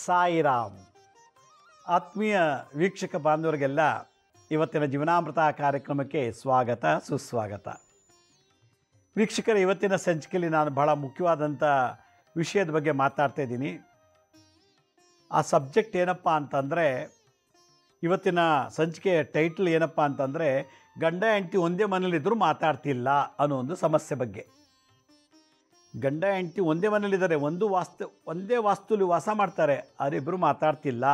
ಸಾಯಿರಾಮ್. ಆತ್ಮೀಯ ವೀಕ್ಷಕ ಬಾಂಧವರಿಗೆಲ್ಲ ಇವತ್ತಿನ ಜೀವನಾಮೃತ ಕಾರ್ಯಕ್ರಮಕ್ಕೆ ಸ್ವಾಗತ ಸುಸ್ವಾಗತ. ವೀಕ್ಷಕರ, ಇವತ್ತಿನ ಸಂಚಿಕೆಯಲ್ಲಿ ನಾನು ಬಹಳ ಮುಖ್ಯವಾದಂಥ ವಿಷಯದ ಬಗ್ಗೆ ಮಾತಾಡ್ತಾ ಇದ್ದೀನಿ. ಆ ಸಬ್ಜೆಕ್ಟ್ ಏನಪ್ಪ ಅಂತಂದರೆ, ಇವತ್ತಿನ ಸಂಚಿಕೆಯ ಟೈಟಲ್ ಏನಪ್ಪ ಅಂತಂದರೆ, ಗಂಡ ಹೆಂಡತಿ ಒಂದೇ ಮನೇಲಿದ್ದರೂ ಮಾತಾಡ್ತಿಲ್ಲ ಅನ್ನೋ ಒಂದು ಸಮಸ್ಯೆ ಬಗ್ಗೆ. ಗಂಡ ಹೆಂಡತಿ ಒಂದೇ ಮನೇಲಿದ್ದಾರೆ, ಒಂದೇ ವಾಸ್ತುಲಿ ವಾಸ ಮಾಡ್ತಾರೆ, ಅವರಿಬ್ಬರು ಮಾತಾಡ್ತಿಲ್ಲ.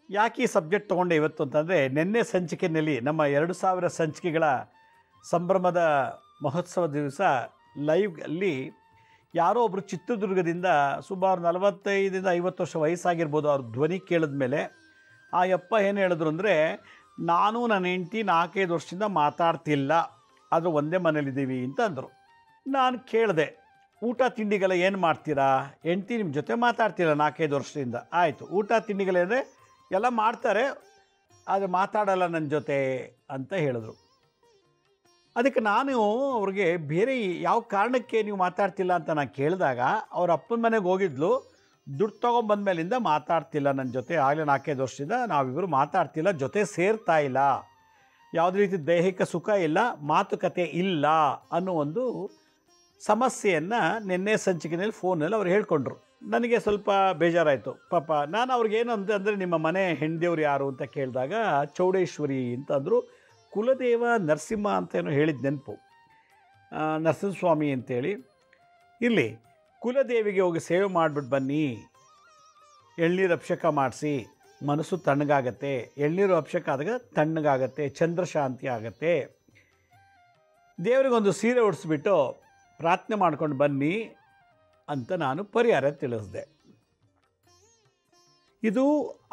ಯಾಕೆ ಈ ಸಬ್ಜೆಕ್ಟ್ ತೊಗೊಂಡೆ ಇವತ್ತು ಅಂತಂದರೆ, ನಿನ್ನೆ ಸಂಚಿಕೆಯಲ್ಲಿ ನಮ್ಮ 2000 ಸಂಚಿಕೆಗಳ ಸಂಭ್ರಮದ ಮಹೋತ್ಸವ ದಿವಸ ಲೈವ್ಲ್ಲಿ ಯಾರೋ ಒಬ್ಬರು ಚಿತ್ರದುರ್ಗದಿಂದ ಸುಮಾರು 45-50 ವರ್ಷ ವಯಸ್ಸಾಗಿರ್ಬೋದು, ಅವ್ರ ಧ್ವನಿ ಕೇಳಿದ ಮೇಲೆ ಆ ಯಪ್ಪ ಏನು ಹೇಳಿದ್ರು ಅಂದರೆ, ನಾನು ನನ್ನ ಹೆಂಡತಿ 4-5 ವರ್ಷದಿಂದ ಮಾತಾಡ್ತಿಲ್ಲ, ಆದರೆ ಒಂದೇ ಮನೇಲಿದ್ದೀವಿ ಅಂತ ಅಂದರು. ನಾನು ಕೇಳಿದೆ, ಊಟ ತಿಂಡಿಗೆಲ್ಲ ಏನು ಮಾಡ್ತೀರಾ? ಹೆಂಡತಿ ನಿಮ್ಮ ಜೊತೆ ಮಾತಾಡ್ತೀರಾ 4-5 ವರ್ಷದಿಂದ. ಆಯಿತು, ಊಟ ತಿಂಡಿಗಳೇನೆ ಎಲ್ಲ ಮಾಡ್ತಾರೆ, ಆದರೆ ಮಾತಾಡಲ್ಲ ನನ್ನ ಜೊತೆ ಅಂತ ಹೇಳಿದ್ರು. ಅದಕ್ಕೆ ನಾನು ಅವ್ರಿಗೆ ಬೇರೆ ಯಾವ ಕಾರಣಕ್ಕೆ ನೀವು ಮಾತಾಡ್ತಿಲ್ಲ ಅಂತ ನಾನು ಕೇಳಿದಾಗ, ಅವ್ರ ಅಪ್ಪನ ಮನೆಗೆ ಹೋಗಿದ್ಲು, ದುಡ್ಡು ತೊಗೊಂಬಂದ್ಮೇಲಿಂದ ಮಾತಾಡ್ತಿಲ್ಲ ನನ್ನ ಜೊತೆ, ಆಗಲೇ 4-5 ವರ್ಷದಿಂದ ನಾವಿಬ್ಬರು ಮಾತಾಡ್ತಿಲ್ಲ, ಜೊತೆ ಸೇರ್ತಾ ಇಲ್ಲ, ಯಾವುದೇ ರೀತಿ ದೈಹಿಕ ಸುಖ ಇಲ್ಲ, ಮಾತುಕತೆ ಇಲ್ಲ ಅನ್ನೋ ಒಂದು ಸಮಸ್ಯೆಯನ್ನು ನಿನ್ನೆ ಸಂಚಿಕೆಯಲ್ಲಿ ಫೋನಲ್ಲಿ ಅವ್ರು ಹೇಳ್ಕೊಂಡ್ರು. ನನಗೆ ಸ್ವಲ್ಪ ಬೇಜಾರಾಯಿತು. ಪಾಪ ನಾನು ಅವ್ರಿಗೇನು ಅಂದರೆ, ನಿಮ್ಮ ಮನೆ ಹೆಣ್ದೇವ್ರು ಯಾರು ಅಂತ ಕೇಳಿದಾಗ ಚೌಡೇಶ್ವರಿ ಅಂತಂದರು. ಕುಲದೇವ ನರಸಿಂಹ ಅಂತ ಏನೋ ಹೇಳಿದ ನೆನಪು, ನರಸಿಂಹಸ್ವಾಮಿ ಅಂತೇಳಿ. ಇಲ್ಲಿ ಕುಲದೇವಿಗೆ ಹೋಗಿ ಸೇವೆ ಮಾಡಿಬಿಟ್ಟು ಬನ್ನಿ, ಎಳ್ನೀರು ಅಭಿಷೇಕ ಮಾಡಿಸಿ, ಮನಸ್ಸು ತಣ್ಣಗಾಗತ್ತೆ, ಎಳ್ನೀರು ಅಭಿಷೇಕ ಆದಾಗ ತಣ್ಣಗಾಗತ್ತೆ, ಚಂದ್ರಶಾಂತಿ ಆಗತ್ತೆ, ದೇವರಿಗೊಂದು ಸೀರೆ ಉಡಿಸ್ಬಿಟ್ಟು ಪ್ರಾರ್ಥನೆ ಮಾಡ್ಕೊಂಡು ಬನ್ನಿ ಅಂತ ನಾನು ಪರಿಹಾರ ತಿಳಿಸಿದೆ. ಇದು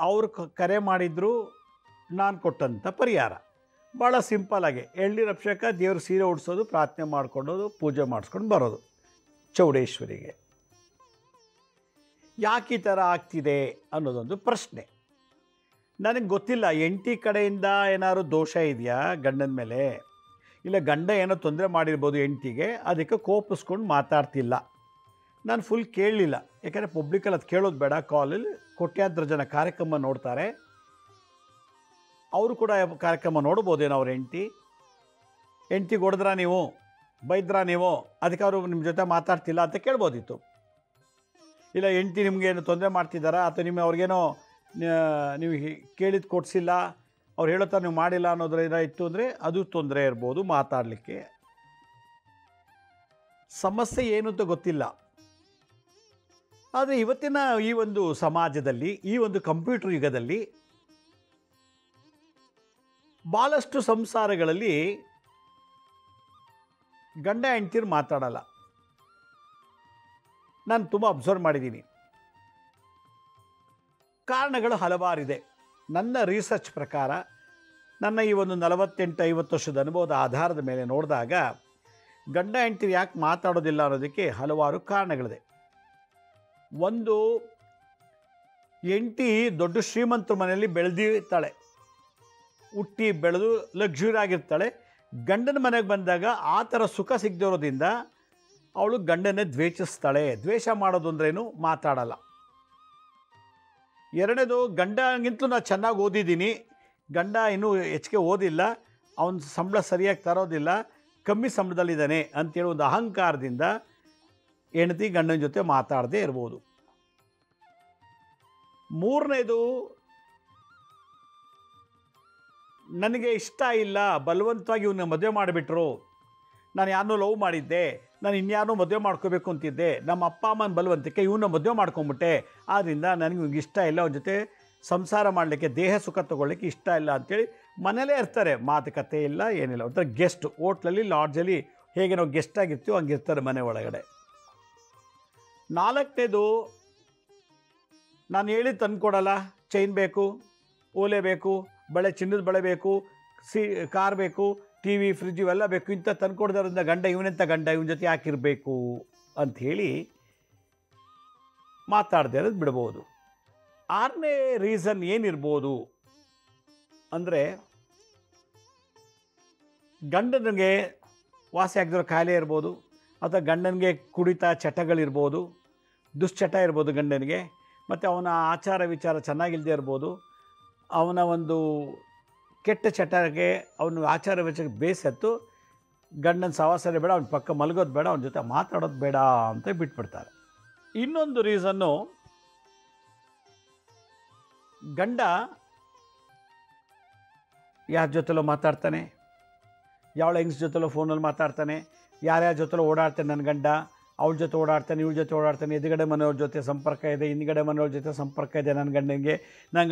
ಅವರು ಕರೆ ಮಾಡಿದ್ರು, ನಾನು ಕೊಟ್ಟಂಥ ಪರಿಹಾರ ಭಾಳ ಸಿಂಪಲ್ಲಾಗಿ ಎಳ್ನೀರು ಅಭಿಷೇಕ, ದೇವ್ರ ಸೀರೆ ಉಡಿಸೋದು, ಪ್ರಾರ್ಥನೆ ಮಾಡ್ಕೊಂಡೋದು, ಪೂಜೆ ಮಾಡಿಸ್ಕೊಂಡು ಬರೋದು ಚೌಡೇಶ್ವರಿಗೆ. ಯಾಕೆ ಈ ಥರ ಆಗ್ತಿದೆ ಅನ್ನೋದೊಂದು ಪ್ರಶ್ನೆ. ನನಗೆ ಗೊತ್ತಿಲ್ಲ, ಹೆಂಡತಿ ಕಡೆಯಿಂದ ಏನಾದ್ರು ದೋಷ ಇದೆಯಾ ಗಂಡನ ಮೇಲೆ, ಇಲ್ಲ ಗಂಡ ಏನೋ ತೊಂದರೆ ಮಾಡಿರ್ಬೋದು ಹೆಂಡತಿಗೆ, ಅದಕ್ಕೆ ಕೋಪಿಸ್ಕೊಂಡು ಮಾತಾಡ್ತಿಲ್ಲ. ನಾನು ಫುಲ್ ಕೇಳಲಿಲ್ಲ, ಯಾಕಂದರೆ ಪಬ್ಲಿಕಲ್ಲಿ ಅದು ಕೇಳೋದು ಬೇಡ. ಕಾಲಲ್ಲಿ ಕೋಟ್ಯಾಂತರ ಜನ ಕಾರ್ಯಕ್ರಮ ನೋಡ್ತಾರೆ, ಅವರು ಕೂಡ ಕಾರ್ಯಕ್ರಮ ನೋಡ್ಬೋದೇನೋ. ಅವ್ರ ಹೆಂಡ್ತಿಗೆ ಹೊಡೆದ್ರಾ ನೀವು, ಬೈದ್ರಾ ನೀವು, ಅದಕ್ಕೆ ಅವರು ನಿಮ್ಮ ಜೊತೆ ಮಾತಾಡ್ತಿಲ್ಲ ಅಂತ ಕೇಳ್ಬೋದಿತ್ತು. ಇಲ್ಲ ಹೆಂಡ್ತಿ ನಿಮಗೇನು ತೊಂದರೆ ಮಾಡ್ತಿದ್ದಾರಾ, ಅಥವಾ ಅವ್ರಿಗೇನೋ ನೀವು ಕೇಳಿದ್ದು ಕೊಡಿಸಿಲ್ಲ, ಅವ್ರು ಹೇಳೋ ಥರ ನೀವು ಮಾಡಿಲ್ಲ ಅನ್ನೋದ್ರ ಇತ್ತು ಅಂದರೆ ಅದು ತೊಂದರೆ ಇರ್ಬೋದು ಮಾತಾಡಲಿಕ್ಕೆ. ಸಮಸ್ಯೆ ಏನು ಅಂತ ಗೊತ್ತಿಲ್ಲ. ಆದರೆ ಇವತ್ತಿನ ಈ ಒಂದು ಸಮಾಜದಲ್ಲಿ, ಈ ಒಂದು ಕಂಪ್ಯೂಟರ್ ಯುಗದಲ್ಲಿ ಭಾಳಷ್ಟು ಸಂಸಾರಗಳಲ್ಲಿ ಗಂಡ ಹೆಂಡ್ತಿರು ಮಾತಾಡಲ್ಲ. ನಾನು ತುಂಬ ಅಬ್ಸರ್ವ್ ಮಾಡಿದ್ದೀನಿ. ಕಾರಣಗಳು ಹಲವಾರಿದೆ. ನನ್ನ ರಿಸರ್ಚ್ ಪ್ರಕಾರ, ನನ್ನ ಈ ಒಂದು 48-50 ವರ್ಷದ ಅನುಭವದ ಆಧಾರದ ಮೇಲೆ ನೋಡಿದಾಗ, ಗಂಡ ಹೆಂಡ್ತಿ ಯಾಕೆ ಮಾತಾಡೋದಿಲ್ಲ ಅನ್ನೋದಕ್ಕೆ ಹಲವಾರು ಕಾರಣಗಳಿದೆ. ಒಂದು, ಹೆಂಡ್ತಿ ದೊಡ್ಡ ಶ್ರೀಮಂತರ ಮನೆಯಲ್ಲಿ ಬೆಳೆದಿರ್ತಾಳೆ, ಹುಟ್ಟಿ ಬೆಳೆದು ಲಕ್ಸುರಿ ಆಗಿರ್ತಾಳೆ. ಗಂಡನ ಮನೆಗೆ ಬಂದಾಗ ಆ ಥರ ಸುಖ ಸಿಗದಿರೋದ್ರಿಂದ ಅವಳು ಗಂಡನೇ ದ್ವೇಷಿಸ್ತಾಳೆ. ದ್ವೇಷ ಮಾಡೋದು ಅಂದ್ರೇನು, ಮಾತಾಡಲ್ಲ. ಎರಡನೇದು, ಗಂಡನಿಗಿಂತಲೂ ನಾನು ಚೆನ್ನಾಗಿ ಓದಿದ್ದೀನಿ, ಗಂಡ ಇನ್ನೂ ಹೆಚ್ಚಿಗೆ ಓದಿಲ್ಲ, ಅವನ ಸಂಬಳ ಸರಿಯಾಗಿ ತರೋದಿಲ್ಲ, ಕಮ್ಮಿ ಸಂಬಳದಲ್ಲಿದ್ದಾನೆ ಅಂತೇಳಿ ಒಂದು ಅಹಂಕಾರದಿಂದ ಹೆಂಡತಿ ಗಂಡನ ಜೊತೆ ಮಾತಾಡದೇ ಇರ್ಬೋದು. ಮೂರನೇದು, ನನಗೆ ಇಷ್ಟ ಇಲ್ಲ, ಬಲವಂತವಾಗಿ ಇವನ್ನ ಮದುವೆ ಮಾಡಿಬಿಟ್ರು, ನಾನು ಯಾರನ್ನೋ ಲವ್ ಮಾಡಿದ್ದೆ, ನಾನು ಇನ್ಯಾರನ್ನೋ ಮದುವೆ ಮಾಡ್ಕೋಬೇಕು ಅಂತಿದ್ದೆ, ನಮ್ಮ ಅಪ್ಪ ಅಮ್ಮನ ಬಲವಂತಕ್ಕೆ ಇವನ್ನ ಮದುವೆ ಮಾಡ್ಕೊಂಬಿಟ್ಟೆ, ಆದ್ದರಿಂದ ನನಗೆ ಇವ್ನಿಗೆ ಇಷ್ಟ ಇಲ್ಲ, ಅವನ ಜೊತೆ ಸಂಸಾರ ಮಾಡಲಿಕ್ಕೆ, ದೇಹ ಸುಖ ತೊಗೊಳ್ಳಿಕ್ಕೆ ಇಷ್ಟ ಇಲ್ಲ ಅಂಥೇಳಿ ಮನೇಲೇ ಇರ್ತಾರೆ, ಮಾತುಕತೆ ಇಲ್ಲ, ಏನಿಲ್ಲ. ಒಂಥರ ಗೆಸ್ಟ್, ಹೋಟ್ಲಲ್ಲಿ ಲಾಡ್ಜಲ್ಲಿ ಹೇಗೆ ನಾವು ಗೆಸ್ಟ್ ಆಗಿರ್ತೀವೋ ಹಂಗಿರ್ತಾರೆ ಮನೆ ಒಳಗಡೆ. ನಾಲ್ಕನೇದು, ನಾನು ಹೇಳಿ ತಂದುಕೊಡಲ್ಲ, ಚೈನ್ ಬೇಕು, ಓಲೆ ಬೇಕು, ಚಿನ್ನದ ಬಳೆ ಬೇಕು, ಕಾರ್ ಬೇಕು, ಟಿ ವಿ, ಫ್ರಿಜ್ ಇವೆಲ್ಲ ಬೇಕು, ಇಂಥ ತಂದುಕೊಡ್ದಾರಿಂದ ಗಂಡ ಇವನೆಂಥ ಗಂಡ, ಇವನ ಜೊತೆ ಯಾಕಿರಬೇಕು ಅಂಥೇಳಿ ಮಾತಾಡದೇ ಇರೋದು ಬಿಡ್ಬೋದು. ಆರನೇ ರೀಸನ್ ಏನಿರ್ಬೋದು ಅಂದರೆ, ಗಂಡನಿಗೆ ವಾಸಿ ಆಗದಿರೋ ಕಾಯಿಲೆ ಇರ್ಬೋದು, ಅಥವಾ ಗಂಡನಿಗೆ ಕುಡಿತ ಚಟಗಳಿರ್ಬೋದು, ದುಶ್ಚಟ ಇರ್ಬೋದು, ಗಂಡನಿಗೆ ಮತ್ತು ಅವನ ಆಚಾರ ವಿಚಾರ ಚೆನ್ನಾಗಿಲ್ಲದೆ ಇರ್ಬೋದು, ಅವನ ಒಂದು ಕೆಟ್ಟ ಚಟಕ್ಕೆ ಅವನ ಆಚಾರ ವಿಚಾರಕ್ಕೆ ಬೇಸತ್ತು ಗಂಡನ ಸಹವಾಸನೆ ಬೇಡ, ಅವ್ನ ಪಕ್ಕ ಮಲಗೋದು ಬೇಡ, ಅವನ ಜೊತೆ ಮಾತಾಡೋದು ಬೇಡ ಅಂತ ಬಿಟ್ಬಿಡ್ತಾರೆ. ಇನ್ನೊಂದು ರೀಸನ್ನು, ಗಂಡ ಯಾರ ಜೊತೆಲೋ ಮಾತಾಡ್ತಾನೆ, ಯಾವಳ ಹೆಂಗ್ಸ್ ಜೊತೆಲೋ ಫೋನಲ್ಲಿ ಮಾತಾಡ್ತಾನೆ, ಯಾರ್ಯಾರ ಜೊತೆಲೋ ಓಡಾಡ್ತಾನೆ ನನ್ನ ಗಂಡ, ಅವಳ ಜೊತೆ ಓಡಾಡ್ತಾನೆ, ಇವಳ ಜೊತೆ ಓಡಾಡ್ತಾನೆ, ಎದುರುಗಡೆ ಮನೆಯವ್ರ ಜೊತೆ ಸಂಪರ್ಕ ಇದೆ, ಹಿಂದುಗಡೆ ಮನೆಯವ್ರ ಜೊತೆ ಸಂಪರ್ಕ ಇದೆ. ನನ್ನ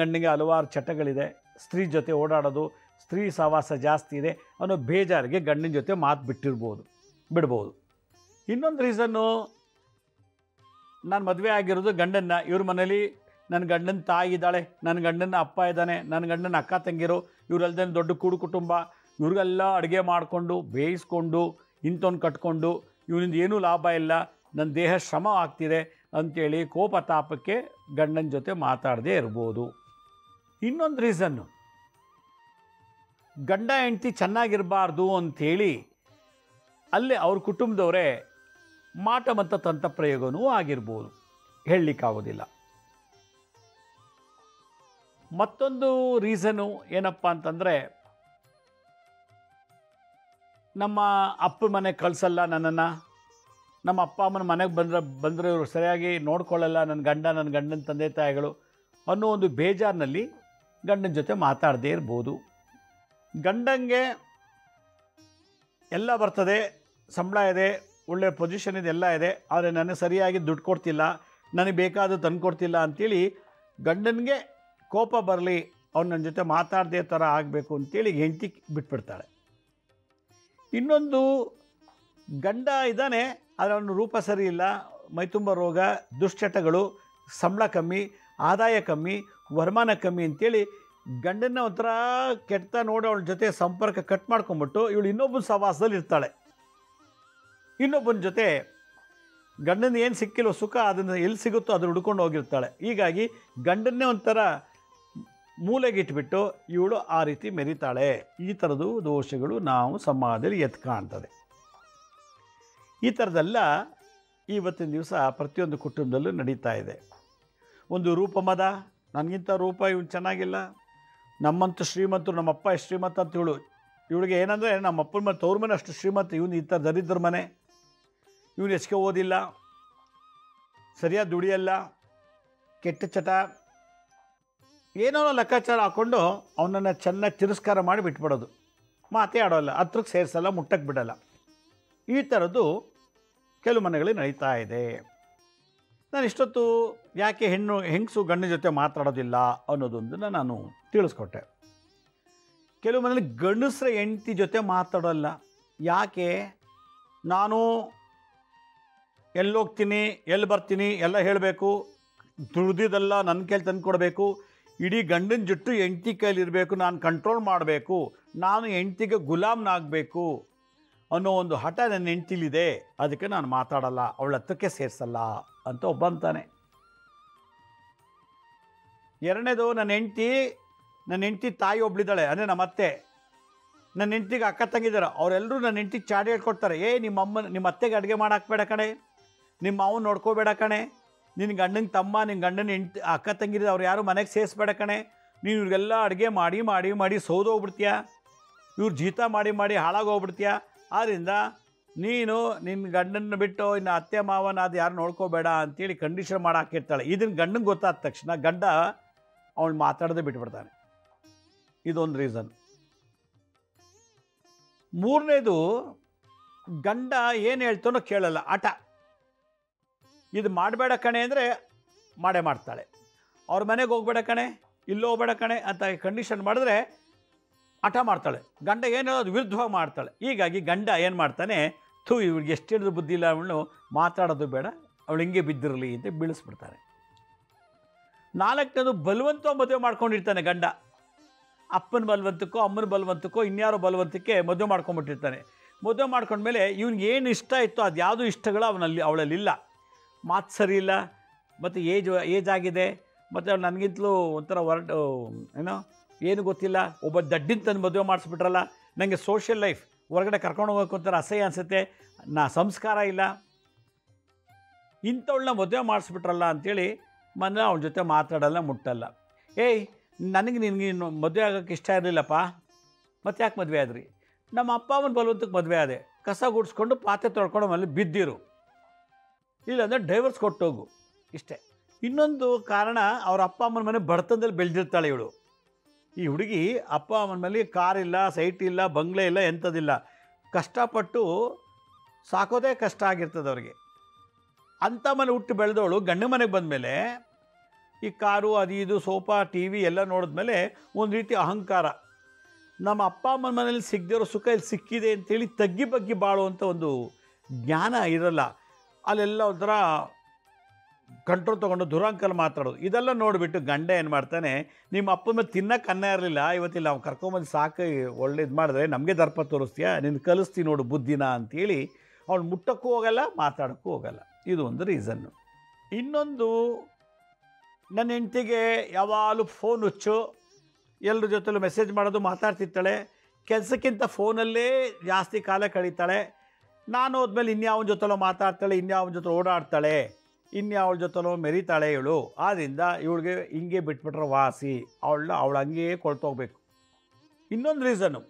ಗಂಡನಿಗೆ ಹಲವಾರು ಚಟಗಳಿದೆ, ಸ್ತ್ರೀ ಜೊತೆ ಓಡಾಡೋದು, ಸ್ತ್ರೀ ಸಹವಾಸ ಜಾಸ್ತಿ ಇದೆ ಅನ್ನೋ ಬೇಜಾರಿಗೆ ಗಂಡನ ಜೊತೆ ಮಾತು ಬಿಡ್ಬೋದು. ಇನ್ನೊಂದು ರೀಸನ್ನು, ನಾನು ಮದುವೆ ಆಗಿರೋದು ಗಂಡನ್ನ, ಇವ್ರ ಮನೇಲಿ ನನ್ನ ಗಂಡನ ತಾಯಿ ಇದ್ದಾಳೆ, ನನ್ನ ಗಂಡನ ಅಪ್ಪ ಇದ್ದಾನೆ, ನನ್ನ ಗಂಡನ ಅಕ್ಕ ತಂಗಿರು, ಇವರೆಲ್ದೇ ದೊಡ್ಡ ಕೂಡು ಕುಟುಂಬ, ಇವ್ರಿಗೆಲ್ಲ ಅಡುಗೆ ಮಾಡಿಕೊಂಡು ಬೇಯಿಸ್ಕೊಂಡು ಇಂಥವ್ನು ಕಟ್ಕೊಂಡು ಇವನಿಂದ ಏನೂ ಲಾಭ ಇಲ್ಲ, ನನ್ನ ದೇಹ ಶ್ರಮ ಆಗ್ತಿದೆ ಅಂಥೇಳಿ ಕೋಪ ತಾಪಕ್ಕೆ ಗಂಡನ ಜೊತೆ ಮಾತಾಡದೇ ಇರ್ಬೋದು. ಇನ್ನೊಂದು ರೀಸನ್ನು, ಗಂಡ ಹೆಂಡ್ತಿ ಚೆನ್ನಾಗಿರಬಾರ್ದು ಅಂಥೇಳಿ ಅಲ್ಲೇ ಅವ್ರ ಕುಟುಂಬದವರೇ ಮಾಟ ಮತ್ತು ತಂತ್ರಪ್ರಯೋಗನೂ ಆಗಿರ್ಬೋದು, ಹೇಳಲಿಕ್ಕಾಗೋದಿಲ್ಲ. ಮತ್ತೊಂದು ರೀಸನು ಏನಪ್ಪ ಅಂತಂದರೆ, ನಮ್ಮ ಅಪ್ಪ ಮನೆಗೆ ಕಳಿಸಲ್ಲ ನನ್ನನ್ನು, ನಮ್ಮ ಅಪ್ಪ ಅಮ್ಮನ ಮನೆಗೆ ಬಂದರೆ ಇವರು ಸರಿಯಾಗಿ ನೋಡ್ಕೊಳ್ಳಲ್ಲ ನನ್ನ ಗಂಡನ ತಂದೆ ತಾಯಿಗಳು ಅನ್ನೋ ಒಂದು ಬೇಜಾರಿನಲ್ಲಿ ಗಂಡನ ಜೊತೆ ಮಾತಾಡದೇ ಇರ್ಬೋದು. ಗಂಡಂಗೆ ಎಲ್ಲ ಬರ್ತದೆ, ಸಂಬಳ ಇದೆ, ಒಳ್ಳೆಯ ಪೊಸಿಷನ್ ಇದೆ, ಎಲ್ಲ ಇದೆ, ಆದರೆ ನನಗೆ ಸರಿಯಾಗಿ ದುಡ್ಡು ಕೊಡ್ತಿಲ್ಲ, ನನಗೆ ಬೇಕಾದ ತಂದು ಕೊಡ್ತಿಲ್ಲ ಅಂಥೇಳಿ ಗಂಡನಿಗೆ ಕೋಪ ಬರಲಿ, ಅವ್ನು ನನ್ನ ಜೊತೆ ಮಾತಾಡದೇ ಥರ ಆಗಬೇಕು ಅಂತೇಳಿ ಹೆಂಡತಿ ಬಿಟ್ಬಿಡ್ತಾಳೆ. ಇನ್ನೊಂದು, ಗಂಡ ಇದ್ದಾನೆ ಆದರೆ ಅವನ ರೂಪ ಸರಿ ಇಲ್ಲ, ಮೈತುಂಬ ರೋಗ, ದುಶ್ಚಟಗಳು, ಸಂಬಳ ಕಮ್ಮಿ, ಆದಾಯ ಕಮ್ಮಿ, ವರಮಾನ ಕಮ್ಮಿ ಅಂತೇಳಿ ಗಂಡನ ಒಂಥರ ಕೆಟ್ಟ ನೋಡಿ ಅವಳ ಜೊತೆ ಸಂಪರ್ಕ ಕಟ್ ಮಾಡ್ಕೊಂಬಿಟ್ಟು ಇವಳು ಇನ್ನೊಬ್ಬನ ಸಹವಾಸದಲ್ಲಿ ಇರ್ತಾಳೆ. ಇನ್ನೊಬ್ಬನ ಜೊತೆ ಗಂಡನ ಏನು ಸಿಕ್ಕಿಲ್ಲೋ ಸುಖ ಅದನ್ನು ಎಲ್ಲಿ ಸಿಗುತ್ತೋ ಅದನ್ನು ಹುಡ್ಕೊಂಡು ಹೋಗಿರ್ತಾಳೆ. ಹೀಗಾಗಿ ಗಂಡನ್ನೇ ಒಂಥರ ಮೂಲೆಗಿಟ್ಬಿಟ್ಟು ಇವಳು ಆ ರೀತಿ ಮೆರಿತಾಳೆ. ಈ ಥರದ್ದು ದೋಷಗಳು ನಾವು ಸಮಾಜದಲ್ಲಿ ಎದ್ದು ಕಾಣ್ತದೆ. ಈ ಥರದ್ದೆಲ್ಲ ಇವತ್ತಿನ ದಿವಸ ಪ್ರತಿಯೊಂದು ಕುಟುಂಬದಲ್ಲೂ ನಡೀತಾ ಇದೆ. ಒಂದು ರೂಪಮದ, ನನಗಿಂತ ರೂಪ ಇವನು ಚೆನ್ನಾಗಿಲ್ಲ, ನಮ್ಮಂತ ಶ್ರೀಮಂತರು, ನಮ್ಮಪ್ಪ ಎಷ್ಟು ಶ್ರೀಮಂತ ಅಂತ ಇವಳಿಗೆ ಏನಂದರೆ ನಮ್ಮಪ್ಪನ ಮನೆ ತವ್ರ ಮನೆ ಅಷ್ಟು ಶ್ರೀಮಂತ, ಇವನು ಈ ಥರ ದರಿದ್ರ ಮನೆ, ಇವನು ಹೆಚ್ಚಿಗೆ ಓದಿಲ್ಲ, ಸರಿಯಾದ ದುಡಿಯಲ್ಲ, ಕೆಟ್ಟ ಚಟ, ಏನೋ ಲೆಕ್ಕಾಚಾರ ಹಾಕ್ಕೊಂಡು ಅವನನ್ನು ಚೆನ್ನಾಗಿ ತಿರಸ್ಕಾರ ಮಾಡಿ ಬಿಟ್ಬಿಡೋದು, ಮಾತೇ ಆಡೋಲ್ಲ, ಹತ್ರಕ್ಕೆ ಸೇರಿಸಲ್ಲ, ಮುಟ್ಟಕ್ಕೆ ಬಿಡಲ್ಲ. ಈ ಥರದ್ದು ಕೆಲವು ಮನೆಗಳಲ್ಲಿ ನಡೀತಾ ಇದೆ. ನಾನು ಇಷ್ಟೊತ್ತು ಯಾಕೆ ಹೆಂಗಸು ಗಂಡನ ಜೊತೆ ಮಾತಾಡೋದಿಲ್ಲ ಅನ್ನೋದೊಂದನ್ನು ನಾನು ತಿಳಿಸ್ಕೊಟ್ಟೆ. ಕೆಲವು ಮನೇಲಿ ಗಂಡಸ್ರ ಹೆಂಡತಿ ಜೊತೆ ಮಾತಾಡೋಲ್ಲ. ಯಾಕೆ? ನಾನು ಎಲ್ಲೋಗ್ತೀನಿ, ಎಲ್ಲಿ ಬರ್ತೀನಿ ಎಲ್ಲ ಹೇಳಬೇಕು, ದುಡ್ದಿದ್ದೆಲ್ಲ ನನ್ನ ಕೈಲಿ ತಂದು ಕೊಡಬೇಕು, ಇಡೀ ಗಂಡನ ಜುಟ್ಟು ಹೆಂಡ್ತಿ ಕೈಲಿರಬೇಕು, ನಾನು ಕಂಟ್ರೋಲ್ ಮಾಡಬೇಕು, ನಾನು ಹೆಂಡ್ತಿಗೆ ಗುಲಾಮ್ನಾಗಬೇಕು ಅನ್ನೋ ಒಂದು ಹಠ ನನ್ನ ಹೆಂಡ್ತಿಲಿದೆ, ಅದಕ್ಕೆ ನಾನು ಮಾತಾಡಲ್ಲ, ಅವಳ ಹತ್ತಕ್ಕೆ ಸೇರಿಸಲ್ಲ ಅಂತ ಒಬ್ಬ ಅಂತಾನೆ. ಎರಡನೇದು, ನನ್ನ ಹೆಂಡ್ತಿ ತಾಯಿ ಒಬ್ಳಿದ್ದಾಳೆ, ಅಂದರೆ ನಮ್ಮ ಅತ್ತೆ, ನನ್ನ ಹೆಂಡ್ತಿಗೆ ಅಕ್ಕ ತಂಗಿದ್ದಾರೆ, ಅವರೆಲ್ಲರೂ ನನ್ನ ಹೆಂಡ್ತಿಗೆ ಚಾಡಿ ಹೇಳ್ಕೊಡ್ತಾರೆ, ನಿಮ್ಮ ಅತ್ತೆಗೆ ಅಡುಗೆ ಮಾಡಾಕ್ಬೇಡ ಕಣೆ, ನಿಮ್ಮ ಮಾವನ ನೋಡ್ಕೋಬೇಡ ಕಣೆ, ನಿನ್ನ ಗಂಡನ ತಮ್ಮ, ನಿನ್ನ ಗಂಡನ ಅಕ್ಕ ತಂಗಿರಿದ ಅವ್ರು ಯಾರು ಮನೆಗೆ ಸೇರಿಸ್ಬೇಡ ಕಣೆ, ನೀನು ಇವ್ರಿಗೆಲ್ಲ ಅಡುಗೆ ಮಾಡಿ ಮಾಡಿ ಮಾಡಿ ಸೌದೋಗ್ಬಿಡ್ತೀಯ, ಇವ್ರು ಜೀತ ಮಾಡಿ ಮಾಡಿ ಹಾಳಾಗೋಗ್ಬಿಡ್ತೀಯ, ಆದ್ದರಿಂದ ನೀನು ನಿನ್ನ ಗಂಡನ ಬಿಟ್ಟು ಇನ್ನು ಅತ್ತೆ ಮಾವನ ಅದು ಯಾರು ನೋಡ್ಕೋಬೇಡ ಅಂತೇಳಿ ಕಂಡೀಷನ್ ಮಾಡಾಕಿರ್ತಾಳೆ. ಇದನ್ನು ಗಂಡನಿಗೆ ಗೊತ್ತಾದ ತಕ್ಷಣ ಗಂಡ ಅವಳು ಮಾತಾಡೋದೇ ಬಿಟ್ಬಿಡ್ತಾನೆ. ಇದೊಂದು ರೀಸನ್. ಮೂರನೇದು, ಗಂಡ ಏನು ಹೇಳ್ತಾನೋ ಕೇಳಲ್ಲ, ಆಟ. ಇದು ಮಾಡಬೇಡ ಕಣೆ ಅಂದರೆ ಮಾಡೇ ಮಾಡ್ತಾಳೆ, ಅವ್ರ ಮನೆಗೆ ಹೋಗ್ಬೇಡ ಕಣೆ, ಇಲ್ಲೋ ಹೋಗ್ಬೇಡ ಕಣೆ ಅಂತ ಕಂಡೀಷನ್ ಮಾಡಿದ್ರೆ ಹಠ ಮಾಡ್ತಾಳೆ. ಗಂಡ ಏನು ಹೇಳೋದು ವಿರುದ್ಧವಾಗಿ ಮಾಡ್ತಾಳೆ. ಹೀಗಾಗಿ ಗಂಡ ಏನು ಮಾಡ್ತಾನೆ, ಇವ್ರಿಗೆ ಎಷ್ಟು ಹೇಳಿದ್ರು ಬುದ್ಧಿ ಇಲ್ಲ, ಅವಳು ಮಾತಾಡೋದು ಬೇಡ, ಅವಳು ಹಿಂಗೆ ಬಿದ್ದಿರಲಿ ಅಂತ ಬೀಳಿಸ್ಬಿಡ್ತಾರೆ. ನಾಲ್ಕನೇದು, ಬಲವಂತ ಮದುವೆ ಮಾಡ್ಕೊಂಡಿರ್ತಾನೆ ಗಂಡ. ಅಪ್ಪನ ಬಲವಂತಕ್ಕೋ ಅಮ್ಮನ ಬಲವಂತಕ್ಕೋ ಇನ್ಯಾರೋ ಬಲವಂತಕ್ಕೆ ಮದುವೆ ಮಾಡ್ಕೊಂಡ್ಬಿಟ್ಟಿರ್ತಾನೆ. ಮದುವೆ ಮಾಡ್ಕೊಂಡ್ಮೇಲೆ ಇವ್ನಿಗೆ ಏನು ಇಷ್ಟ ಇತ್ತೋ ಅದು ಯಾವುದೂ ಇಷ್ಟಗಳು ಅವಳಲ್ಲಿಲ್ಲ. ಮಾತು ಸರಿ ಇಲ್ಲ, ಮತ್ತು ಏಜ್ ಆಗಿದೆ, ಮತ್ತು ಅವಳು ನನಗಿಂತಲೂ ಒಂಥರ ಏನು ಗೊತ್ತಿಲ್ಲ, ಒಬ್ಬ ದಡ್ಡಿನ ತಂದು ಮದುವೆ ಮಾಡಿಸ್ಬಿಟ್ರಲ್ಲ, ನನಗೆ ಸೋಷಿಯಲ್ ಲೈಫ್ ಹೊರಗಡೆ ಕರ್ಕೊಂಡು ಹೋಗೋಕೆ ಒಂಥರ ಅಸಹ್ಯ ಅನಿಸುತ್ತೆ, ಸಂಸ್ಕಾರ ಇಲ್ಲ, ಇಂಥವಳನ್ನ ಮದುವೆ ಮಾಡಿಸ್ಬಿಟ್ರಲ್ಲ ಅಂಥೇಳಿ ಮನೆ ಅವಳ ಜೊತೆ ಮಾತಾಡಲ್ಲ, ಮುಟ್ಟಲ್ಲ. ಏಯ್, ನನಗೆ ನಿನಗೆ ಇನ್ನು ಮದುವೆ ಆಗೋಕ್ಕೆ ಇಷ್ಟ ಇರಲಿಲ್ಲಪ್ಪ, ಮತ್ತೆ ಯಾಕೆ ಮದುವೆ ಆದ್ರಿ? ನಮ್ಮ ಅಪ್ಪ ಅಮ್ಮನ ಬಲವಂತಕ್ಕೆ ಮದುವೆ ಆದೆ. ಕಸ ಗುಡಿಸ್ಕೊಂಡು ಪಾತ್ರೆ ತೊಳ್ಕೊಂಡು ಆಮೇಲೆ ಬಿದ್ದಿರು, ಇಲ್ಲಾಂದರೆ ಡೈವರ್ಸ್ ಕೊಟ್ಟೋಗು, ಇಷ್ಟೇ. ಇನ್ನೊಂದು ಕಾರಣ, ಅವ್ರ ಅಪ್ಪ ಅಮ್ಮನ ಮನೆ ಬಡತನದಲ್ಲಿ ಬೆಳೆದಿರ್ತಾಳೆ ಇವಳು. ಈ ಹುಡುಗಿ ಅಪ್ಪ ಅಮ್ಮನ ಮೇಲೆ ಕಾರಿಲ್ಲ, ಸೈಟ್ ಇಲ್ಲ, ಬಂಗ್ಲೆ ಇಲ್ಲ, ಎಂಥದಿಲ್ಲ. ಕಷ್ಟಪಟ್ಟು ಸಾಕೋದೇ ಕಷ್ಟ ಆಗಿರ್ತದೆ ಅವ್ರಿಗೆ. ಅಂಥ ಮನೆ ಹುಟ್ಟು ಬೆಳೆದವಳು ಗಂಡು ಮನೆಗೆ ಬಂದಮೇಲೆ ಈ ಕಾರು ಅದು ಇದು ಸೋಫಾ ಟಿ ವಿ ಎಲ್ಲ ನೋಡಿದ್ಮೇಲೆ ಒಂದು ರೀತಿ ಅಹಂಕಾರ. ನಮ್ಮ ಅಪ್ಪ ಅಮ್ಮನ ಮನೇಲಿ ಸಿಗದಿರೋ ಸುಖ ಇಲ್ಲಿ ಸಿಕ್ಕಿದೆ ಅಂತೇಳಿ ತಗ್ಗಿ ಬಗ್ಗಿ ಬಾಳುವಂಥ ಒಂದು ಜ್ಞಾನ ಇರಲ್ಲ. ಅಲ್ಲೆಲ್ಲ ಒಂಥರ ಕಂಟ್ರೋಲ್ ತೊಗೊಂಡು ದುರಾಂಕಲ್ ಮಾತಾಡೋದು. ಇದೆಲ್ಲ ನೋಡಿಬಿಟ್ಟು ಗಂಡ ಏನು ಮಾಡ್ತಾನೆ, ನಿಮ್ಮ ಅಪ್ಪನ ಮೇಲೆ ತಿನ್ನಕ್ಕೆ ಅನ್ನ ಇರಲಿಲ್ಲ, ಇವತ್ತಿಲ್ಲ ಅವ್ನು ಕರ್ಕೊಂಬಂದು ಸಾಕು ಒಳ್ಳೇದು ಮಾಡಿದ್ರೆ ನಮಗೆ ದರ್ಪ ತೋರಿಸ್ತೀಯಾ, ನಿನ್ನ ಕಲಿಸ್ತೀವಿ ನೋಡು ಬುದ್ಧಿನ ಅಂತೇಳಿ ಅವಳು ಮುಟ್ಟಕ್ಕೂ ಹೋಗಲ್ಲ, ಮಾತಾಡೋಕ್ಕೂ ಹೋಗಲ್ಲ. ಇದು ಒಂದು ರೀಸನ್ನು. ಇನ್ನೊಂದು, ನನ್ನ ಹೆಂಡತಿಗೆ ಯಾವಾಗಲೂ ಫೋನ್ ಹುಚ್ಚು, ಎಲ್ಲರ ಜೊತೆಲೂ ಮೆಸೇಜ್ ಮಾಡೋದು, ಮಾತಾಡ್ತಿರ್ತಾಳೆ. ಕೆಲಸಕ್ಕಿಂತ ಫೋನಲ್ಲೇ ಜಾಸ್ತಿ ಕಾಲ ಕಳೀತಾಳೆ. ನಾನು ಹೋದ್ಮೇಲೆ ಇನ್ಯಾವನ ಜೊತೆಲೋ ಮಾತಾಡ್ತಾಳೆ, ಇನ್ಯಾವನ ಜೊತೆ ಓಡಾಡ್ತಾಳೆ, ಇನ್ಯಾವಳ ಜೊತೆಲೋ ಮೆರಿತಾಳೆ ಇವಳು. ಆದ್ದರಿಂದ ಇವಳಿಗೆ ಹಿಂಗೆ ಬಿಟ್ಬಿಟ್ರೆ ವಾಸಿ, ಅವಳು ಹಂಗೇ ಕೊಳ್ತೋಗ್ಬೇಕು. ಇನ್ನೊಂದು ರೀಸನ್ನು,